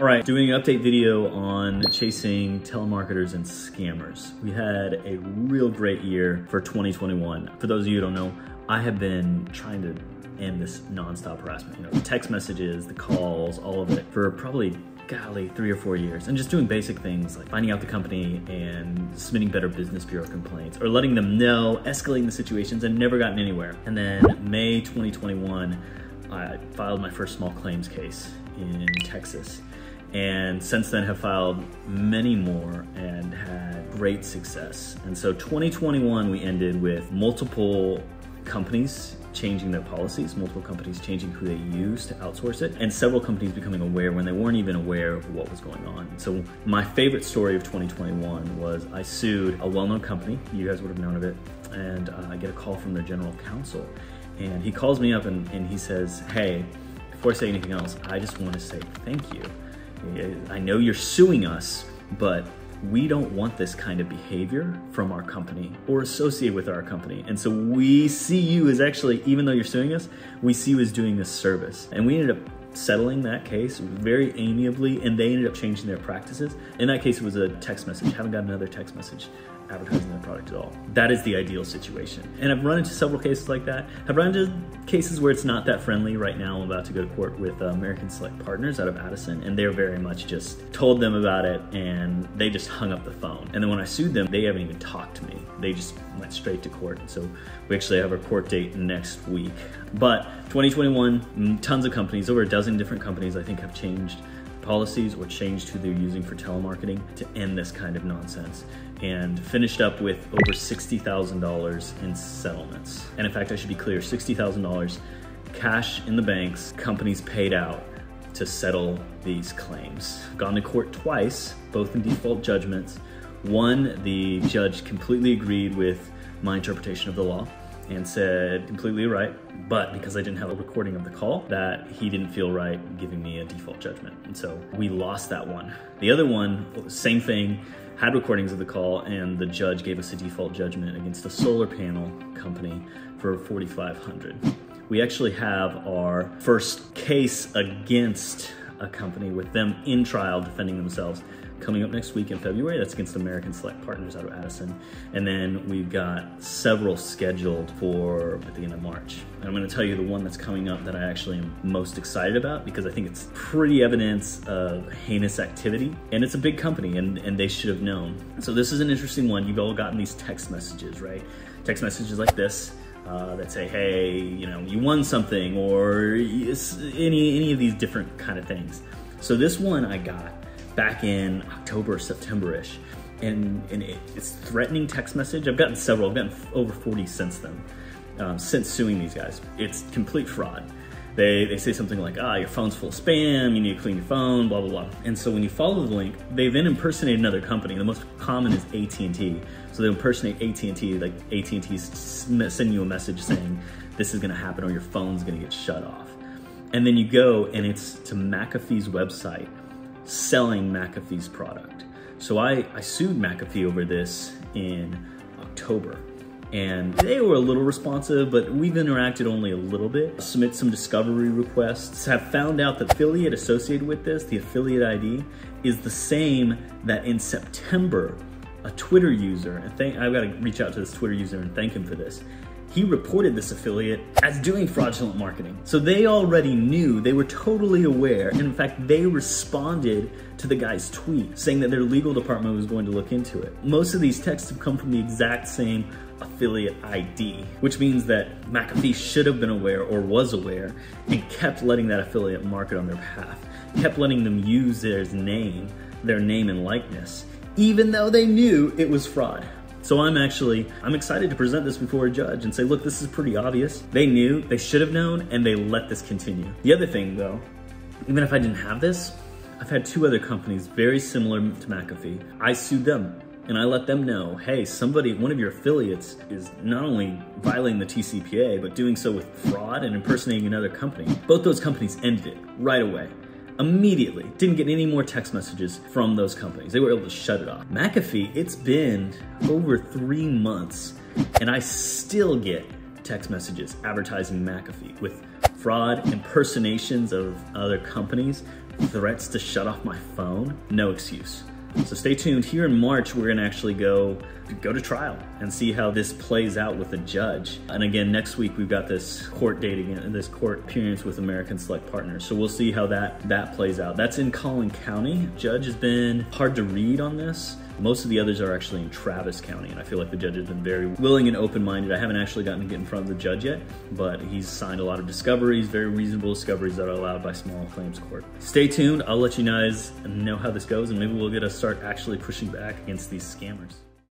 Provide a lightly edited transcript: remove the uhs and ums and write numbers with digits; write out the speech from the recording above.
All right, doing an update video on chasing telemarketers and scammers. We had a real great year for 2021. For those of you who don't know, I have been trying to end this nonstop harassment. You know, the text messages, the calls, all of it for probably, golly, 3 or 4 years. And just doing basic things like finding out the company and submitting Better Business Bureau complaints or letting them know, escalating the situations, and never gotten anywhere. And then May 2021, I filed my first small claims case in Texas. And since then have filed many more and had great success. And so 2021, we ended with multiple companies changing their policies, multiple companies changing who they use to outsource it, and several companies becoming aware when they weren't even aware of what was going on. So my favorite story of 2021 was I sued a well-known company, you guys would have known of it, and I get a call from their general counsel. And he calls me up and he says, hey, before I say anything else, I just want to say thank you. I know you're suing us, but we don't want this kind of behavior from our company or associated with our company. And so we see you as actually, even though you're suing us, we see you as doing a service. And we ended up settling that case very amiably, and they ended up changing their practices. In that case, it was a text message. Haven't got another text message advertising their product at all. That is the ideal situation. And I've run into several cases like that. I've run into cases where it's not that friendly. Right now, I'm about to go to court with American Select Partners out of Addison, and they're very much just told them about it and they just hung up the phone. And then when I sued them, they haven't even talked to me. They just went straight to court. And so we actually have our court date next week. But 2021, tons of companies, over a dozen different companies, I think, have changed policies or changed who they're using for telemarketing to end this kind of nonsense, and finished up with over $60,000 in settlements. And in fact, I should be clear, $60,000 cash in the banks, companies paid out to settle these claims. Gone to court twice, both in default judgments. One, the judge completely agreed with my interpretation of the law and said completely right, but because I didn't have a recording of the call, that he didn't feel right giving me a default judgment. And so we lost that one. The other one, same thing, had recordings of the call, and the judge gave us a default judgment against a solar panel company for $4,500. We actually have our first case against a company with them in trial defending themselves coming up next week in February. That's against American Select Partners out of Addison. And then we've got several scheduled for at the end of March. And I'm gonna tell you the one that's coming up that I actually am most excited about, because I think it's pretty evidence of heinous activity. And it's a big company, and they should have known. So this is an interesting one. You've all gotten these text messages, right? Text messages like this that say, hey, you know, you won something, or any of these different kind of things. So this one I got back in October, September-ish. And it's threatening text message. I've gotten several, I've gotten over 40 since then, since suing these guys. It's complete fraud. They say something like, your phone's full of spam, you need to clean your phone, blah, blah, blah. And so when you follow the link, they then impersonate another company. The most common is AT&T. So they impersonate AT&T, like AT&T send you a message saying, this is gonna happen or your phone's gonna get shut off. And then you go and it's to McAfee's website, selling McAfee's product. So I sued McAfee over this in October, and they were a little responsive, but we've interacted only a little bit. Submit some discovery requests. Have found out the affiliate associated with this, the affiliate ID, is the same that in September, a Twitter user, and I've got to reach out to this Twitter user and thank him for this. He reported this affiliate as doing fraudulent marketing. So they already knew, they were totally aware. And in fact, they responded to the guy's tweet saying that their legal department was going to look into it. Most of these texts have come from the exact same affiliate ID, which means that McAfee should have been aware or was aware and kept letting that affiliate market on their behalf, kept letting them use their name and likeness, even though they knew it was fraud. So I'm excited to present this before a judge and say, look, this is pretty obvious. They knew, they should have known, and they let this continue. The other thing though, even if I didn't have this, I've had 2 other companies very similar to McAfee. I sued them and I let them know, hey, one of your affiliates is not only violating the TCPA, but doing so with fraud and impersonating another company. Both those companies ended it right away. Immediately, didn't get any more text messages from those companies. They were able to shut it off. McAfee, it's been over 3 months and I still get text messages advertising McAfee with fraud, impersonations of other companies, threats to shut off my phone, no excuse. So stay tuned. Here in March, we're gonna actually go to trial and see how this plays out with the judge. And again, next week we've got this court date again, this court appearance with American Select Partners. So we'll see how that plays out. That's in Collin County. Judge has been hard to read on this. Most of the others are actually in Travis County, and I feel like the judge has been very willing and open-minded. I haven't actually gotten to get in front of the judge yet, but he's signed a lot of discoveries, very reasonable discoveries that are allowed by small claims court. Stay tuned. I'll let you guys know how this goes, and maybe we'll get to start actually pushing back against these scammers.